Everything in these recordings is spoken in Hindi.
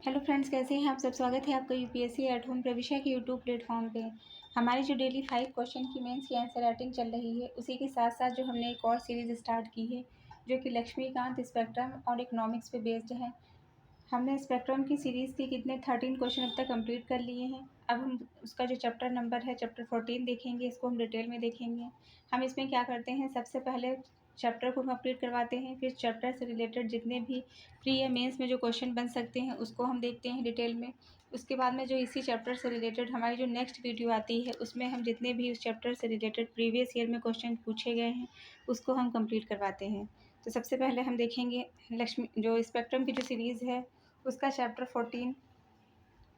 हेलो फ्रेंड्स, कैसे हैं आप सब। स्वागत है आपका यूपीएससी एट होम प्रविष्या के यूट्यूब प्लेटफॉर्म पे। हमारी जो डेली 5 क्वेश्चन की मेंस की आंसर राइटिंग चल रही है, उसी के साथ साथ जो हमने एक और सीरीज़ स्टार्ट की है जो कि लक्ष्मीकांत स्पेक्ट्रम और इकोनॉमिक्स पे बेस्ड है। हमने स्पेक्ट्रम की सीरीज़ के कितने 13 क्वेश्चन अब तक कंप्लीट कर लिए हैं। अब हम उसका जो चैप्टर नंबर है चैप्टर 14 देखेंगे, इसको हम डिटेल में देखेंगे। हम इसमें क्या करते हैं, सबसे पहले चैप्टर को कंप्लीट करवाते हैं, फिर चैप्टर से रिलेटेड जितने भी प्री या मेंस में जो क्वेश्चन बन सकते हैं उसको हम देखते हैं डिटेल में। उसके बाद में जो इसी चैप्टर से रिलेटेड हमारी जो नेक्स्ट वीडियो आती है उसमें हम जितने भी उस चैप्टर से रिलेटेड प्रीवियस ईयर में क्वेश्चन पूछे गए हैं उसको हम कंप्लीट करवाते हैं। तो सबसे पहले हम देखेंगे लक्ष्मी जो स्पेक्ट्रम की जो सीरीज़ है उसका चैप्टर 14।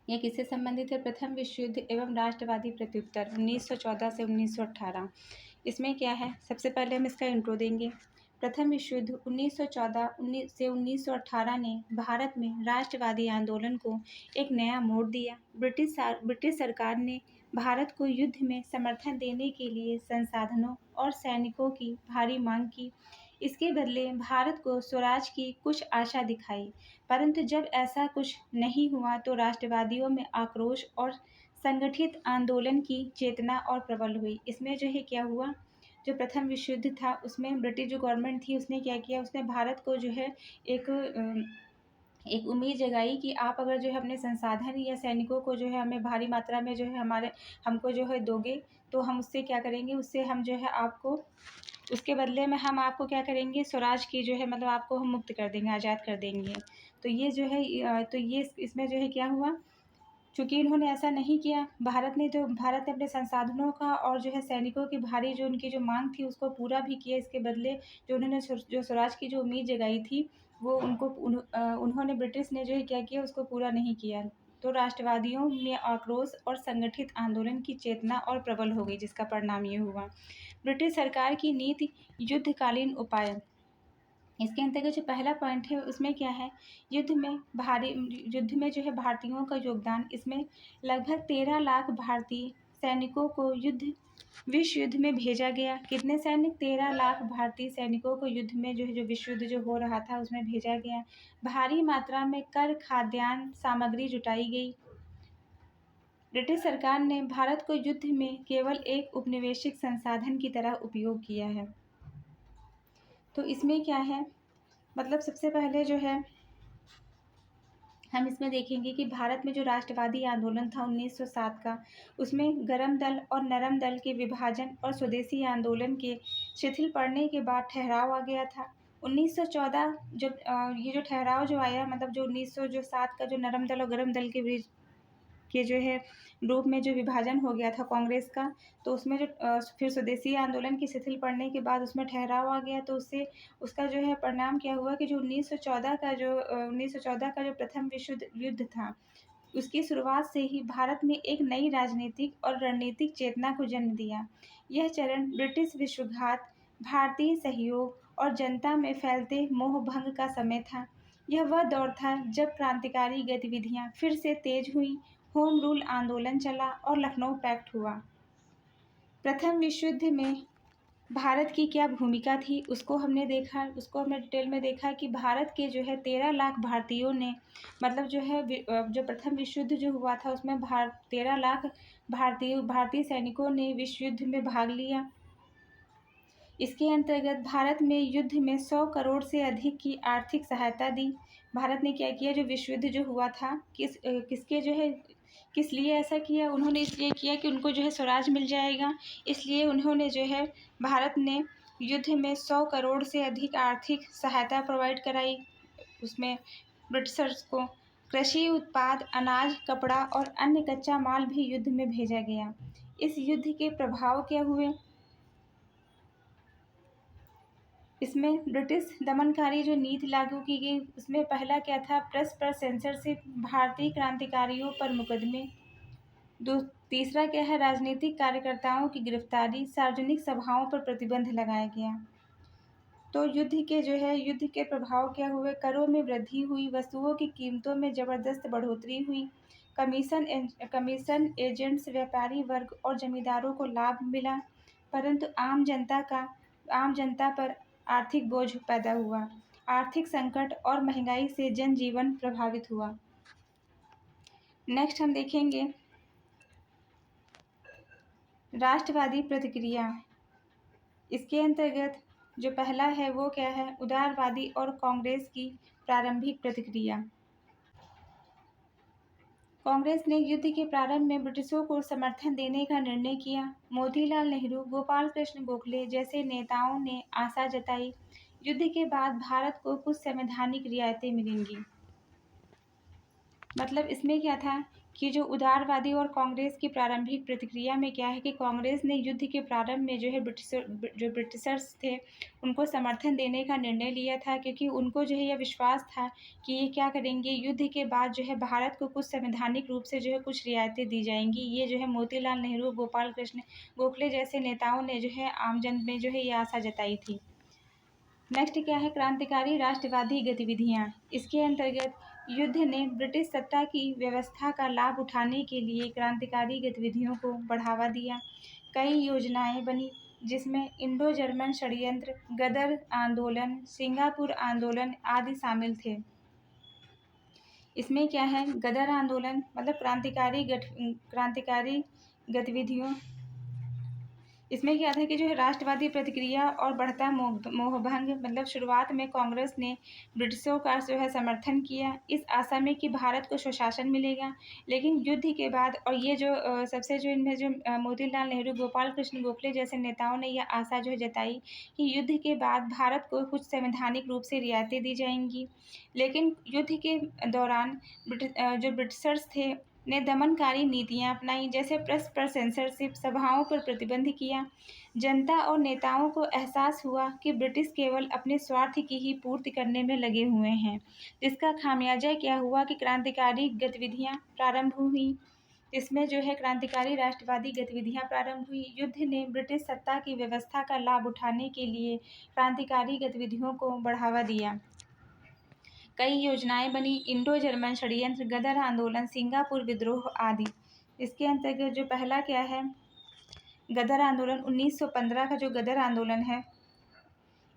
यह किससे संबंधित है? प्रथम विश्व युद्ध एवं राष्ट्रवादी प्रत्युत्तर 1914 से 1918। इसमें क्या है, सबसे पहले हम इसका इंट्रो देंगे। प्रथम विश्व युद्ध 1914 से 1918 ने भारत में राष्ट्रवादी आंदोलन को एक नया मोड़ दिया। ब्रिटिश सरकार ने भारत को युद्ध में समर्थन देने के लिए संसाधनों और सैनिकों की भारी मांग की। इसके बदले भारत को स्वराज की कुछ आशा दिखाई, परंतु जब ऐसा कुछ नहीं हुआ तो राष्ट्रवादियों में आक्रोश और संगठित आंदोलन की चेतना और प्रबल हुई। इसमें जो है क्या हुआ, जो प्रथम विश्व युद्ध था उसमें ब्रिटिश जो गवर्नमेंट थी उसने क्या किया, उसने भारत को जो है एक उम्मीद जगाई कि आप अगर जो है अपने संसाधन या सैनिकों को जो है हमें भारी मात्रा में जो है हमको जो है दोगे तो हम उससे क्या करेंगे, उससे हम जो है आपको उसके बदले में हम आपको क्या करेंगे, स्वराज की जो है मतलब आपको हम मुक्त कर देंगे, आज़ाद कर देंगे। तो ये जो है तो ये इसमें जो है क्या हुआ, चूँकि इन्होंने ऐसा नहीं किया, भारत ने अपने संसाधनों का और जो है सैनिकों की भारी जो उनकी जो माँग थी उसको पूरा भी किया। इसके बदले जो उन्होंने जो स्वराज की जो उम्मीद जगाई थी वो उन्होंने ब्रिटिश ने जो है क्या किया, उसको पूरा नहीं किया। तो राष्ट्रवादियों में आक्रोश और संगठित आंदोलन की चेतना और प्रबल हो गई, जिसका परिणाम ये हुआ। ब्रिटिश सरकार की नीति युद्धकालीन उपाय। इसके अंतर्गत जो पहला पॉइंट है उसमें क्या है, युद्ध में जो है भारतीयों का योगदान। इसमें लगभग 13 लाख भारतीय सैनिकों को विश्व युद्ध में भेजा गया। कितने सैनिक? 13 लाख भारतीय सैनिकों को युद्ध में जो है जो विश्व युद्ध जो हो रहा था उसमें भेजा गया। भारी मात्रा में कर खाद्यान्न सामग्री जुटाई गई। ब्रिटिश सरकार ने भारत को युद्ध में केवल एक उपनिवेशिक संसाधन की तरह उपयोग किया है। तो इसमें क्या है, मतलब सबसे पहले जो है हम इसमें देखेंगे कि भारत में जो राष्ट्रवादी आंदोलन था 1907 का, उसमें गरम दल और नरम दल के विभाजन और स्वदेशी आंदोलन के शिथिल पड़ने के बाद ठहराव आ गया था। 1914 जब ये जो ठहराव जो आया, मतलब जो 1907 का जो नरम दल और गरम दल के बीच के जो है रूप में जो विभाजन हो गया था कांग्रेस का, तो उसमें जो फिर स्वदेशी आंदोलन की शिथिल पड़ने के बाद उसमें ठहराव आ गया। तो उससे उसका जो है परिणाम क्या हुआ कि जो 1914 का जो प्रथम विश्व युद्ध था उसकी शुरुआत से ही भारत में एक नई राजनीतिक और रणनीतिक चेतना को जन्म दिया। यह चरण ब्रिटिश विश्वघात, भारतीय सहयोग और जनता में फैलते मोह भंग का समय था। यह वह दौर था जब क्रांतिकारी गतिविधियां फिर से तेज हुई, होम रूल आंदोलन चला और लखनऊ पैक्ट हुआ। प्रथम विश्व युद्ध में भारत की क्या भूमिका थी उसको हमने डिटेल में देखा कि भारत के जो है 13 लाख भारतीयों ने, मतलब जो है जो प्रथम विश्व युद्ध जो हुआ था उसमें 13 लाख भारतीय सैनिकों ने विश्व युद्ध में भाग लिया। इसके अंतर्गत भारत में युद्ध में 100 करोड़ से अधिक की आर्थिक सहायता दी। भारत ने क्या किया, जो विश्व युद्ध जो हुआ था किसके जो है किस लिए ऐसा किया, उन्होंने इसलिए किया कि उनको जो है स्वराज मिल जाएगा। इसलिए उन्होंने जो है भारत ने युद्ध में 100 करोड़ से अधिक आर्थिक सहायता प्रोवाइड कराई। उसमें ब्रिटिशर्स को कृषि उत्पाद, अनाज, कपड़ा और अन्य कच्चा माल भी युद्ध में भेजा गया। इस युद्ध के प्रभाव क्या हुए, इसमें ब्रिटिश दमनकारी जो नीति लागू की गई उसमें पहला क्या था, प्रेस पर सेंसरशिप, भारतीय क्रांतिकारियों पर मुकदमे। तीसरा क्या है, राजनीतिक कार्यकर्ताओं की गिरफ्तारी, सार्वजनिक सभाओं पर प्रतिबंध लगाया गया। तो युद्ध के प्रभाव क्या हुए, करों में वृद्धि हुई, वस्तुओं की कीमतों में जबरदस्त बढ़ोतरी हुई, कमीशन एजेंट्स, व्यापारी वर्ग और जमींदारों को लाभ मिला, परंतु आम जनता पर आर्थिक बोझ पैदा हुआ। आर्थिक संकट और महंगाई से जनजीवन प्रभावित हुआ। नेक्स्ट हम देखेंगे राष्ट्रवादी प्रतिक्रिया। इसके अंतर्गत जो पहला है वो क्या है, उदारवादी और कांग्रेस की प्रारंभिक प्रतिक्रिया। कांग्रेस ने युद्ध के प्रारंभ में ब्रिटिशों को समर्थन देने का निर्णय किया। मोतीलाल नेहरू, गोपाल कृष्ण गोखले जैसे नेताओं ने आशा जताई, युद्ध के बाद भारत को कुछ संवैधानिक रियायतें मिलेंगी। मतलब इसमें क्या था कि जो उदारवादी और कांग्रेस की प्रारंभिक प्रतिक्रिया में क्या है कि कांग्रेस ने युद्ध के प्रारंभ में जो है ब्रिटिशर्स थे उनको समर्थन देने का निर्णय लिया था, क्योंकि उनको जो है यह विश्वास था कि ये क्या करेंगे, युद्ध के बाद जो है भारत को कुछ संवैधानिक रूप से जो है कुछ रियायतें दी जाएंगी। ये जो है मोतीलाल नेहरू, गोपाल कृष्ण गोखले जैसे नेताओं ने जो है आम जन में जो है ये आशा जताई थी। नेक्स्ट क्या है, क्रांतिकारी राष्ट्रवादी गतिविधियां। इसके अंतर्गत युद्ध ने ब्रिटिश सत्ता की व्यवस्था का लाभ उठाने के लिए क्रांतिकारी गतिविधियों को बढ़ावा दिया। कई योजनाएं बनी जिसमें इंडो जर्मन षड्यंत्र, गदर आंदोलन, सिंगापुर आंदोलन आदि शामिल थे। इसमें क्या है, गदर आंदोलन मतलब क्रांतिकारी गतिविधियों। इसमें क्या था कि जो है राष्ट्रवादी प्रतिक्रिया और बढ़ता मोहभंग, मतलब शुरुआत में कांग्रेस ने ब्रिटिशों का जो है समर्थन किया इस आशा में कि भारत को स्वशासन मिलेगा। लेकिन युद्ध के बाद और ये जो सबसे जो इनमें जो मोतीलाल नेहरू, गोपाल कृष्ण गोखले जैसे नेताओं ने यह आशा जो है जताई कि युद्ध के बाद भारत को कुछ संवैधानिक रूप से रियायतें दी जाएंगी। लेकिन युद्ध के दौरान जो ब्रिटिशर्स थे ने दमनकारी नीतियां अपनाई, जैसे प्रेस पर सेंसरशिप, सभाओं पर प्रतिबंध किया। जनता और नेताओं को एहसास हुआ कि ब्रिटिश केवल अपने स्वार्थ की ही पूर्ति करने में लगे हुए हैं। इसका खामियाजा क्या हुआ कि क्रांतिकारी गतिविधियां प्रारंभ हुई। इसमें जो है क्रांतिकारी राष्ट्रवादी गतिविधियां प्रारंभ हुई। युद्ध ने ब्रिटिश सत्ता की व्यवस्था का लाभ उठाने के लिए क्रांतिकारी गतिविधियों को बढ़ावा दिया। कई योजनाएं बनी, इंडो जर्मन षड्यंत्र, गदर आंदोलन, सिंगापुर विद्रोह आदि। इसके अंतर्गत जो पहला क्या है, गदर आंदोलन 1915 का जो गदर आंदोलन है,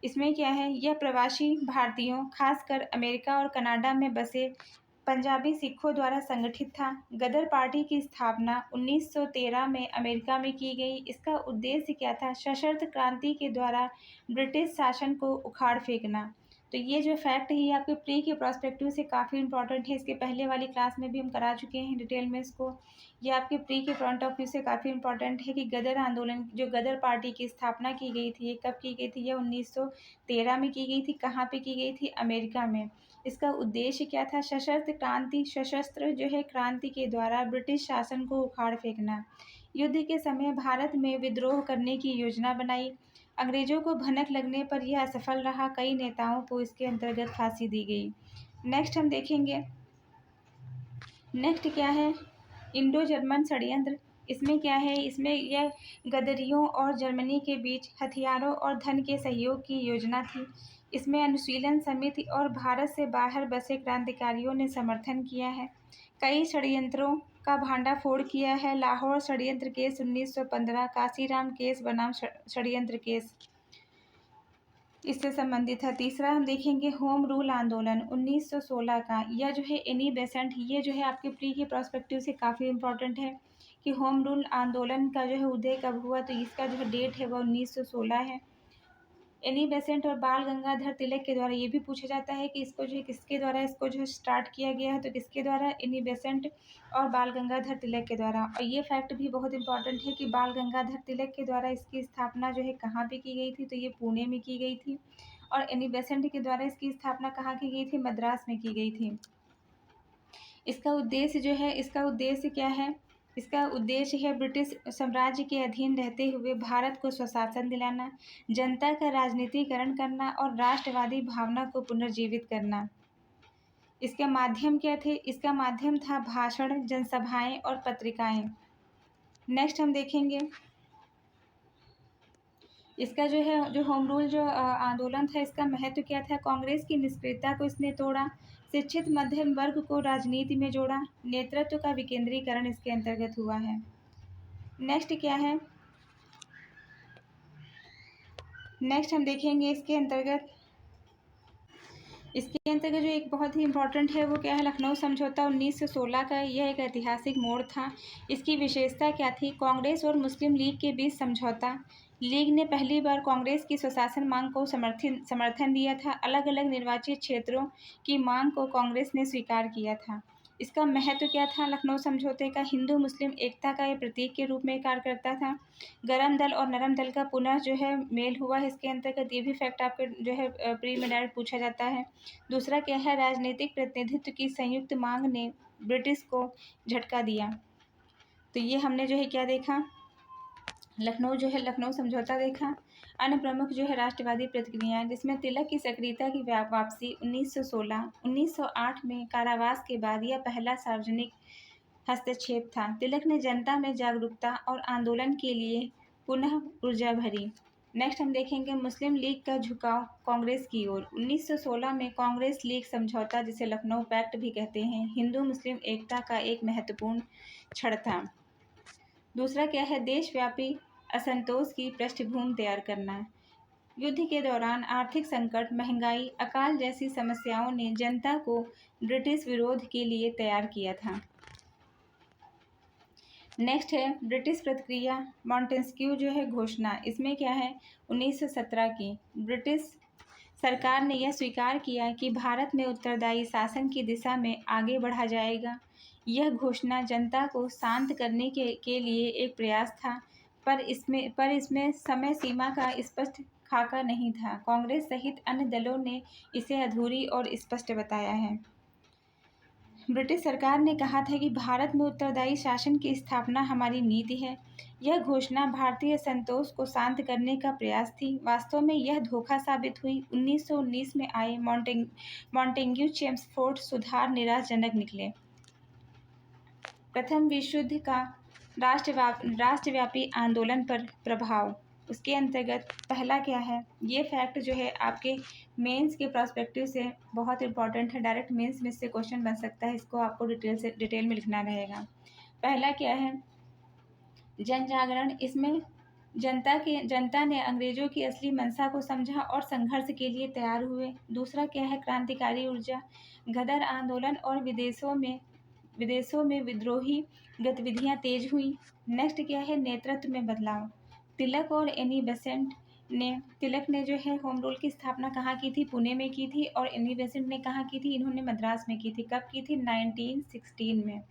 इसमें क्या है, यह प्रवासी भारतीयों खासकर अमेरिका और कनाडा में बसे पंजाबी सिखों द्वारा संगठित था। गदर पार्टी की स्थापना 1913 में अमेरिका में की गई। इसका उद्देश्य क्या था, सशस्त्र क्रांति के द्वारा ब्रिटिश शासन को उखाड़ फेंकना। तो ये जो फैक्ट है ये आपके प्री के प्रोस्पेक्टिव से काफ़ी इंपॉर्टेंट है। इसके पहले वाली क्लास में भी हम करा चुके हैं डिटेल में इसको। ये आपके प्री के पॉइंट ऑफ व्यू से काफ़ी इंपॉर्टेंट है कि गदर आंदोलन, जो गदर पार्टी की स्थापना की गई थी, ये कब की गई थी, ये 1913 में की गई थी। कहाँ पे की गई थी, अमेरिका में। इसका उद्देश्य क्या था, सशस्त्र क्रांति, सशस्त्र जो है क्रांति के द्वारा ब्रिटिश शासन को उखाड़ फेंकना। युद्ध के समय भारत में विद्रोह करने की योजना बनाई। अंग्रेजों को भनक लगने पर यह असफल रहा। कई नेताओं को इसके अंतर्गत फांसी दी गई। नेक्स्ट हम देखेंगे, नेक्स्ट क्या है, इंडो जर्मन षड्यंत्र। इसमें क्या है, इसमें यह गदरियों और जर्मनी के बीच हथियारों और धन के सहयोग की योजना थी। इसमें अनुशीलन समिति और भारत से बाहर बसे क्रांतिकारियों ने समर्थन किया है। कई षड्यंत्रों का भांडाफोड़ किया है। लाहौर षड्यंत्र केस 1915, काशीराम केस बनाम षड्यंत्र केस इससे संबंधित है। तीसरा हम देखेंगे होम रूल आंदोलन 1916 का। यह जो है एनी बेसेंट, ये जो है आपके प्री के प्रोस्पेक्टिव से काफ़ी इंपॉर्टेंट है कि होम रूल आंदोलन का जो है उदय कब हुआ, तो इसका जो है डेट है वह 1916 है। एनी बेसेंट और बाल गंगाधर तिलक के द्वारा, ये भी पूछा जाता है कि इसको जो है किसके द्वारा इसको जो है स्टार्ट किया गया है, तो किसके द्वारा, एनी बेसेंट और बाल गंगाधर तिलक के द्वारा। और ये फैक्ट भी बहुत इंपॉर्टेंट है कि बाल गंगाधर तिलक के द्वारा इसकी स्थापना जो है कहाँ पे की गई थी, तो ये पुणे में की गई थी। और एनी बेसेंट के द्वारा इसकी स्थापना कहाँ की गई थी, मद्रास में की गई थी। इसका उद्देश्य जो है, इसका उद्देश्य क्या है, इसका उद्देश्य है ब्रिटिश साम्राज्य के अधीन रहते हुए भारत को स्वशासन दिलाना, जनता का राजनीतिकरण करना और राष्ट्रवादी भावना को पुनर्जीवित करना। इसका माध्यम क्या थे, इसका माध्यम था भाषण, जनसभाएं और पत्रिकाएं। नेक्स्ट हम देखेंगे, इसका जो है जो होम रूल जो आंदोलन था, इसका महत्व क्या था, कांग्रेस की निष्क्रियता को इसने तोड़ा, शिक्षित मध्यम वर्ग को राजनीति में जोड़ा, नेतृत्व का विकेंद्रीकरण इसके अंतर्गत हुआ है। नेक्स्ट क्या है, नेक्स्ट हम देखेंगे इसके अंतर्गत, इसके अंतर्गत जो एक बहुत ही इम्पोर्टेंट है वो क्या है, लखनऊ समझौता 1916 का। यह एक ऐतिहासिक मोड़ था। इसकी विशेषता क्या थी? कांग्रेस और मुस्लिम लीग के बीच समझौता। लीग ने पहली बार कांग्रेस की स्वशासन मांग को समर्थन दिया था। अलग अलग निर्वाचित क्षेत्रों की मांग को कांग्रेस ने स्वीकार किया था। इसका महत्व क्या था? लखनऊ समझौते का हिंदू मुस्लिम एकता का ये प्रतीक के रूप में कार्य करता था। गरम दल और नरम दल का पुनः जो है मेल हुआ है। इसके अंतर्गत ये भी फैक्ट आपके जो है प्री में डायरेक्ट पूछा जाता है। दूसरा क्या है? राजनीतिक प्रतिनिधित्व की संयुक्त मांग ने ब्रिटिश को झटका दिया। तो ये हमने जो है क्या देखा, लखनऊ समझौता देखा। अन्य प्रमुख जो है राष्ट्रवादी प्रतिक्रियाएं, जिसमें तिलक की सक्रियता की वापसी 1916। 1908 में कारावास के बाद यह पहला सार्वजनिक हस्तक्षेप था। तिलक ने जनता में जागरूकता और आंदोलन के लिए पुनः ऊर्जा भरी। नेक्स्ट हम देखेंगे मुस्लिम लीग का झुकाव कांग्रेस की ओर। 1916 में कांग्रेस लीग समझौता, जिसे लखनऊ पैक्ट भी कहते हैं, हिंदू मुस्लिम एकता का एक महत्वपूर्ण क्षण था। दूसरा क्या है? देशव्यापी असंतोष की पृष्ठभूमि तैयार करना। युद्ध के दौरान आर्थिक संकट, महंगाई, अकाल जैसी समस्याओं ने जनता को ब्रिटिश विरोध के लिए तैयार किया था। नेक्स्ट है ब्रिटिश प्रतिक्रिया। मॉन्टेस्क्यू जो है घोषणा, इसमें क्या है 1917 की। ब्रिटिश सरकार ने यह स्वीकार किया कि भारत में उत्तरदायी शासन की दिशा में आगे बढ़ा जाएगा। यह घोषणा जनता को शांत करने के लिए एक प्रयास था, पर इसमें समय सीमा का स्पष्ट खाका नहीं था। कांग्रेस सहित अन्य दलों ने इसे अधूरी और स्पष्ट बताया है। ब्रिटिश सरकार ने कहा था कि भारत में उत्तरदायी शासन की स्थापना हमारी नीति है। यह घोषणा भारतीय संतोष को शांत करने का प्रयास थी। वास्तव में यह धोखा साबित हुई। 1919 में आए मॉन्टेग्यू चेम्सफोर्ड सुधार निराशाजनक निकले। प्रथम विश्व युद्ध का राष्ट्रव्यापी आंदोलन पर प्रभाव। उसके अंतर्गत पहला क्या है, ये फैक्ट जो है आपके मेंस के पर्सपेक्टिव से बहुत इंपॉर्टेंट है। डायरेक्ट मेंस में से क्वेश्चन बन सकता है, इसको आपको डिटेल में लिखना रहेगा। पहला क्या है? जन जागरण। इसमें जनता ने अंग्रेजों की असली मंशा को समझा और संघर्ष के लिए तैयार हुए। दूसरा क्या है? क्रांतिकारी ऊर्जा। गदर आंदोलन और विदेशों में विद्रोही गतिविधियां तेज हुई। नेक्स्ट क्या है? नेतृत्व में बदलाव। तिलक ने जो है होम रूल की स्थापना कहाँ की थी? पुणे में की थी। और एनी बेसेंट ने कहाँ की थी? इन्होंने मद्रास में की थी। कब की थी? 1916 में।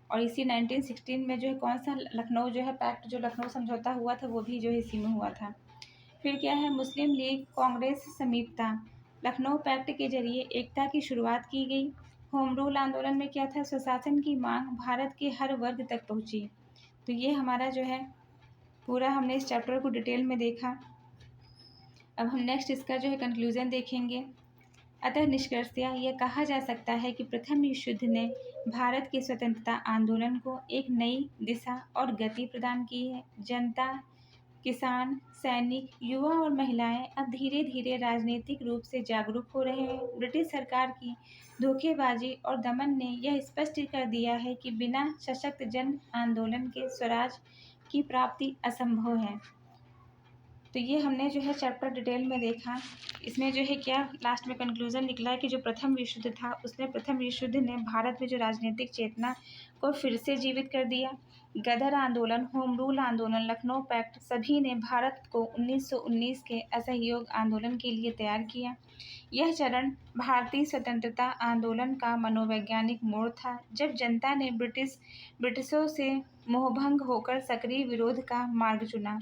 और इसी 1916 में जो है कौन सा लखनऊ जो है पैक्ट, जो लखनऊ समझौता हुआ था, वो भी जो है इसी में हुआ था। फिर क्या है? मुस्लिम लीग कांग्रेस समीपता। लखनऊ पैक्ट के जरिए एकता की शुरुआत की गई। होम रूल आंदोलन में क्या था? स्वशासन की मांग भारत के हर वर्ग तक पहुंची। तो ये हमारा जो है पूरा हमने इस चैप्टर को डिटेल में देखा। अब हम नेक्स्ट इसका जो है कंक्लूजन देखेंगे। अतः निष्कर्षतया यह कहा जा सकता है कि प्रथम विश्व युद्ध ने भारत के स्वतंत्रता आंदोलन को एक नई दिशा और गति प्रदान की है। जनता, किसान, सैनिक, युवा और महिलाएं अब धीरे धीरे राजनीतिक रूप से जागरूक हो रहे हैं। ब्रिटिश सरकार की धोखेबाजी और दमन ने यह स्पष्ट कर दिया है कि बिना सशक्त जन आंदोलन के स्वराज की प्राप्ति असंभव है। तो ये हमने जो है चैप्टर डिटेल में देखा। इसमें जो है क्या लास्ट में कंक्लूजन निकला है कि जो प्रथम विश्व युद्ध था, उसने प्रथम विश्व युद्ध ने भारत में जो राजनीतिक चेतना को फिर से जीवित कर दिया। गदर आंदोलन, होम रूल आंदोलन, लखनऊ पैक्ट सभी ने भारत को 1919 के असहयोग आंदोलन के लिए तैयार किया। यह चरण भारतीय स्वतंत्रता आंदोलन का मनोवैज्ञानिक मोड़ था, जब जनता ने ब्रिटिशों से मोहभंग होकर सक्रिय विरोध का मार्ग चुना।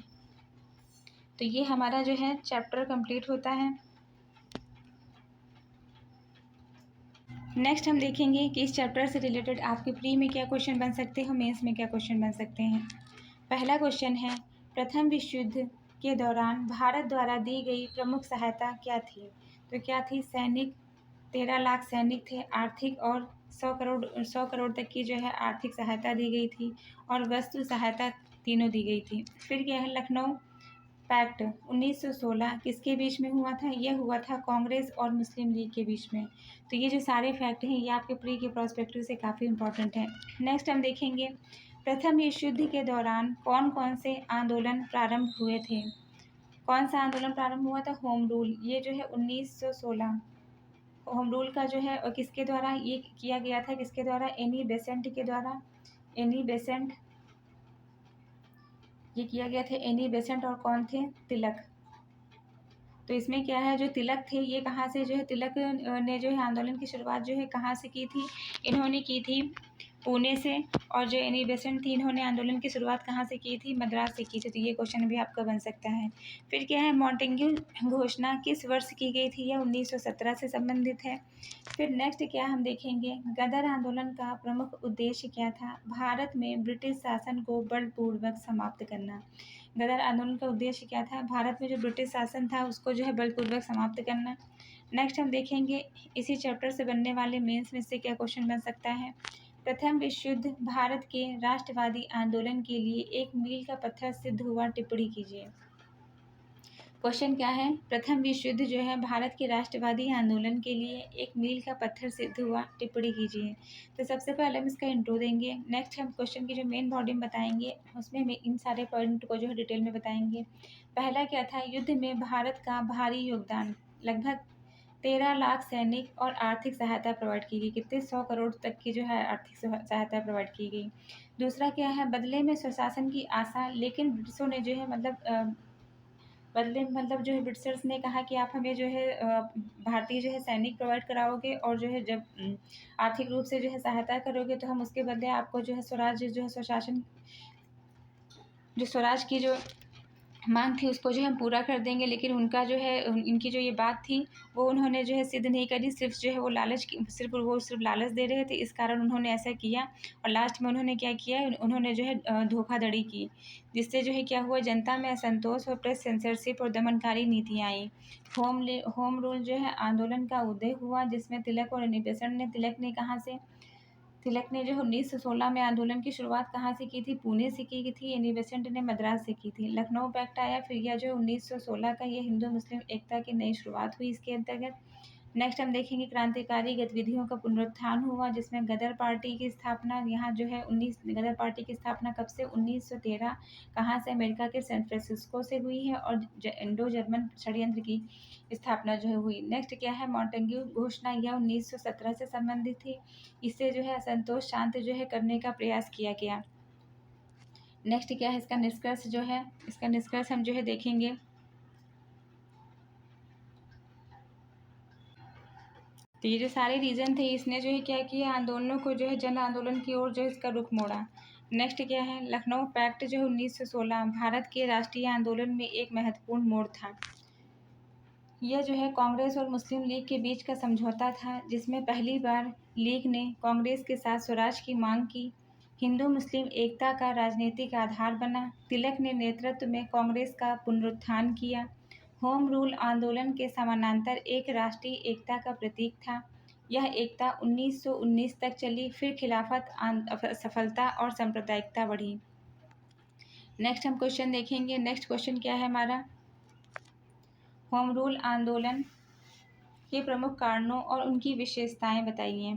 तो ये हमारा जो है चैप्टर कंप्लीट होता है। नेक्स्ट हम देखेंगे कि इस चैप्टर से रिलेटेड आपके प्री में क्या क्वेश्चन बन सकते हैं, मेंस में क्या क्वेश्चन बन सकते हैं। पहला क्वेश्चन है, प्रथम विश्व युद्ध के दौरान भारत द्वारा दी गई प्रमुख सहायता क्या थी? तो क्या थी? सैनिक 13 लाख सैनिक थे। आर्थिक और 100 करोड़ तक की जो है आर्थिक सहायता दी गई थी, और वस्तु सहायता तीनों दी गई थी। फिर क्या है? लखनऊ पैक्ट 1916 किसके बीच में हुआ था? यह हुआ था कांग्रेस और मुस्लिम लीग के बीच में। तो ये जो सारे फैक्ट हैं ये आपके प्री के प्रोस्पेक्टिव से काफ़ी इंपॉर्टेंट है। नेक्स्ट हम देखेंगे प्रथम विश्व युद्ध के दौरान कौन कौन से आंदोलन प्रारंभ हुए थे? कौन सा आंदोलन प्रारंभ हुआ था? Home rule. ये जो है 1916 होम रूल का जो है किसके द्वारा ये किया गया था, किसके द्वारा, एनी बेसेंट के द्वारा, एनी बेसेंट, ये किया गया था एनी बेसेंट। और कौन थे, तिलक। तो इसमें क्या है, जो तिलक थे ये कहाँ से जो है, तिलक ने जो है आंदोलन की शुरुआत जो है कहाँ से की थी, इन्होंने की थी पुणे से। और जो एनी बेसेंट थी इन्होंने आंदोलन की शुरुआत कहाँ से की थी, मद्रास से की थी। तो ये क्वेश्चन भी आपका बन सकता है। फिर क्या है, मॉन्टेग्यू घोषणा किस वर्ष की गई थी, यह 1917 से संबंधित है। फिर नेक्स्ट क्या हम देखेंगे, गदर आंदोलन का प्रमुख उद्देश्य क्या था, भारत में ब्रिटिश शासन को बलपूर्वक समाप्त करना। गदर आंदोलन का उद्देश्य क्या था, भारत में जो ब्रिटिश शासन था उसको जो है बलपूर्वक समाप्त करना। नेक्स्ट हम देखेंगे इसी चैप्टर से बनने वाले मेंस में से क्या क्वेश्चन बन सकता है। प्रथम विश्व युद्ध भारत के राष्ट्रवादी आंदोलन के लिए एक मील का पत्थर सिद्ध हुआ, टिप्पणी कीजिए। क्वेश्चन क्या है, प्रथम विश्व युद्ध जो है भारत के राष्ट्रवादी आंदोलन के लिए एक मील का पत्थर सिद्ध हुआ, टिप्पणी कीजिए। तो सबसे पहले हम इसका इंट्रो देंगे। नेक्स्ट हम क्वेश्चन की जो मेन बॉडी में बताएंगे उसमें इन सारे पॉइंट को जो है डिटेल में बताएंगे। पहला क्या था, युद्ध में भारत का भारी योगदान, लगभग 13 लाख सैनिक और आर्थिक सहायता प्रोवाइड की गई। कितने, 100 करोड़ तक की जो है आर्थिक सहायता प्रोवाइड की गई। दूसरा क्या है, बदले में स्वशासन की आशा, लेकिन ब्रिटिशों ने जो है बदले मतलब जो है ब्रिटिशर्स ने कहा कि आप हमें जो है भारतीय जो है सैनिक प्रोवाइड कराओगे और जो है जब आर्थिक रूप से जो है सहायता करोगे तो हम उसके बदले आपको जो है स्वराज जो है स्वशासन, जो स्वराज की जो मांग थी उसको जो है हम पूरा कर देंगे। लेकिन उनका जो है इनकी जो ये बात थी वो उन्होंने जो है सिद्ध नहीं करी, सिर्फ जो है वो लालच की, सिर्फ लालच दे रहे थे, इस कारण उन्होंने ऐसा किया। और लास्ट में उन्होंने क्या किया, उन्होंने जो है धोखाधड़ी की, जिससे जो है क्या हुआ, जनता में असंतोष और प्रेस सेंसरशिप और दमनकारी नीतियाँ आई। होम रूल जो है आंदोलन का उदय हुआ, जिसमें तिलक और एनी बेसेंट ने, तिलक ने जो 1916 में आंदोलन की शुरुआत कहाँ से की थी, पुणे से की थी। एनी बेसेंट ने मद्रास से की थी। लखनऊ पैक्ट आया फिर, यह जो 1916 का, ये हिंदू मुस्लिम एकता की नई शुरुआत हुई इसके अंतर्गत। नेक्स्ट हम देखेंगे क्रांतिकारी गतिविधियों का पुनरुत्थान हुआ, जिसमें गदर पार्टी की स्थापना, यहाँ जो है गदर पार्टी की स्थापना कब से, 1913, कहाँ से, अमेरिका के सैन फ्रांसिस्को से हुई है। और इंडो जर्मन षड्यंत्र की स्थापना जो है हुई। नेक्स्ट क्या है, मॉन्टेग्यू घोषणा, यह 1917 से संबंधित थी। इससे जो है असंतोष शांत जो है करने का प्रयास किया गया। नेक्स्ट क्या है, इसका निष्कर्ष जो है, इसका निष्कर्ष हम जो है देखेंगे। तो ये जो सारे रीजन थे, इसने जो है क्या किया, आंदोलनों को जो है जन आंदोलन की ओर जो है इसका रुख मोड़ा। नेक्स्ट क्या है, लखनऊ पैक्ट जो है 1916 भारत के राष्ट्रीय आंदोलन में एक महत्वपूर्ण मोड़ था। यह जो है कांग्रेस और मुस्लिम लीग के बीच का समझौता था, जिसमें पहली बार लीग ने कांग्रेस के साथ स्वराज की मांग की। हिंदू मुस्लिम एकता का राजनीतिक आधार बना। तिलक ने नेतृत्व में कांग्रेस का पुनरुत्थान किया। होम रूल आंदोलन के समानांतर एक राष्ट्रीय एकता का प्रतीक था। यह एकता 1919 तक चली, फिर खिलाफत सफलता और सांप्रदायिकता बढ़ी। नेक्स्ट हम क्वेश्चन देखेंगे। नेक्स्ट क्वेश्चन क्या है हमारा, होम रूल आंदोलन के प्रमुख कारणों और उनकी विशेषताएं बताइए।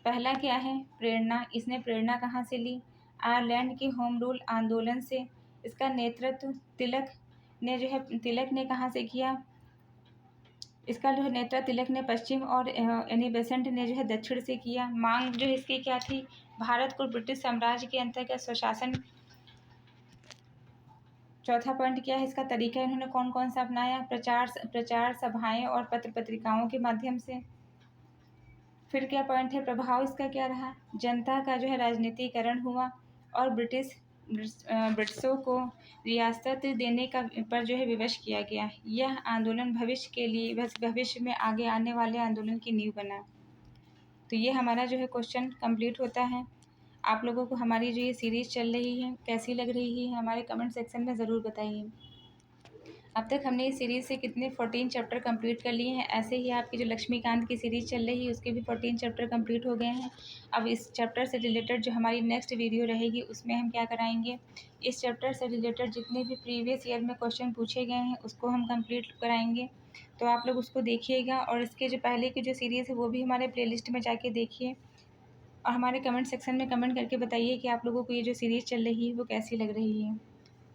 पहला क्या है, प्रेरणा, इसने प्रेरणा कहाँ से ली, आयरलैंड के होम रूल आंदोलन से। इसका नेतृत्व तिलक ने कहाँ से किया, इसका जो है नेतृत्व तिलक ने पश्चिम और एनी बेसेंट ने जो है दक्षिण से किया। मांग जो इसकी क्या थी, भारत को ब्रिटिश साम्राज्य के अंतर्गत स्वशासन। चौथा पॉइंट क्या है, इसका तरीका इन्होंने कौन कौन सा अपनाया, प्रचार सभाएं और पत्र पत्रिकाओं के माध्यम से। फिर क्या पॉइंट है, प्रभाव इसका क्या रहा, जनता का जो है राजनीतिकरण हुआ और ब्रिटिशों को रियासत देने का पर जो है विवश किया गया। यह आंदोलन भविष्य में आगे आने वाले आंदोलन की नींव बना। तो ये हमारा जो है क्वेश्चन कंप्लीट होता है। आप लोगों को हमारी जो ये सीरीज़ चल रही है कैसी लग रही है, हमारे कमेंट सेक्शन में ज़रूर बताइए। अब तक हमने इस सीरीज़ से कितने 14 चैप्टर कंप्लीट कर लिए हैं। ऐसे ही आपकी जो लक्ष्मीकांत की सीरीज़ चल रही है उसके भी 14 चैप्टर कंप्लीट हो गए हैं। अब इस चैप्टर से रिलेटेड जो हमारी नेक्स्ट वीडियो रहेगी उसमें हम क्या कराएंगे, इस चैप्टर से रिलेटेड जितने भी प्रीवियस ईयर में क्वेश्चन पूछे गए हैं उसको हम कंप्लीट कराएंगे। तो आप लोग उसको देखिएगा और इसके जो पहले की जो सीरीज़ है वो भी हमारे प्लेलिस्ट में जाके देखिए और हमारे कमेंट सेक्शन में कमेंट करके बताइए कि आप लोगों को ये जो सीरीज़ चल रही है वो कैसी लग रही है।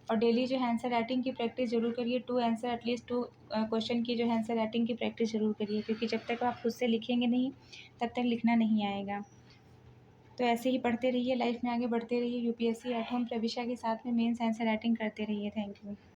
और डेली जो है आंसर राइटिंग की प्रैक्टिस ज़रूर करिए। 2 आंसर एटलीस्ट 2 क्वेश्चन की जो है आंसर राइटिंग की प्रैक्टिस ज़रूर करिए, क्योंकि जब तक आप खुद से लिखेंगे नहीं तब तक लिखना नहीं आएगा। तो ऐसे ही पढ़ते रहिए, लाइफ में आगे बढ़ते रहिए। यूपीएससी एट होम प्रविशा के साथ में मेंस आंसर राइटिंग करते रहिए। Thank you.